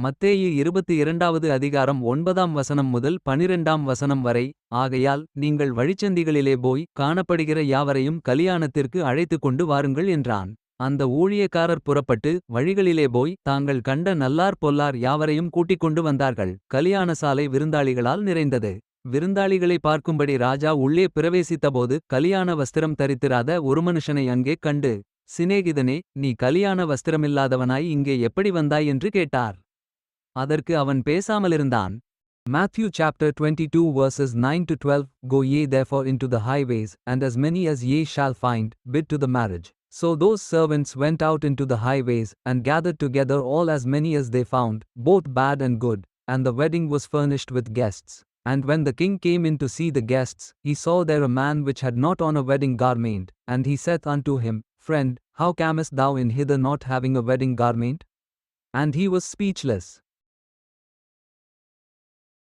மத்தேயு 22வது அதிகாரம் 9ஆம் வசனம் முதல் 12ஆம் வசனம் வரை. ஆகையால் நீங்கள் வழிச்சந்திகளிலே போய் காணப்படுகிற யாவரையும் கலியாணத்திற்கு அழைத்துக் கொண்டு வாருங்கள் என்றான். அந்த ஊழியக்காரர் புறப்பட்டு வழிகளிலே போய் தாங்கள் கண்ட நல்லார் பொல்லார் யாவரையும் கூட்டிக்கொண்டு வந்தார்கள். கலியாண சாலை விருந்தாளிகளால் நிறைந்தது. விருந்தாளிகளை பார்க்கும்படி ராஜா உள்ளே பிரவேசித்தபோது கலியாண வஸ்திரம் தரித்திராத ஒரு மனுஷனை அங்கே கண்டு, சிநேகிதனே, நீ கலியாண வஸ்திரமில்லாதவனாய் இங்கே எப்படி வந்தாய் என்று கேட்டார். அதற்கு அவன் பேசாமலிருந்தான். Matthew chapter 22 verses 9 to 12. Go ye therefore into the highways, and as many as ye shall find, bid to the marriage. So those servants went out into the highways, and gathered together all as many as they found, both bad and good, and the wedding was furnished with guests. And when the king came in to see the guests, he saw there a man which had not on a wedding garment, and he saith unto him, Friend, how camest thou in hither not having a wedding garment? And he was speechless.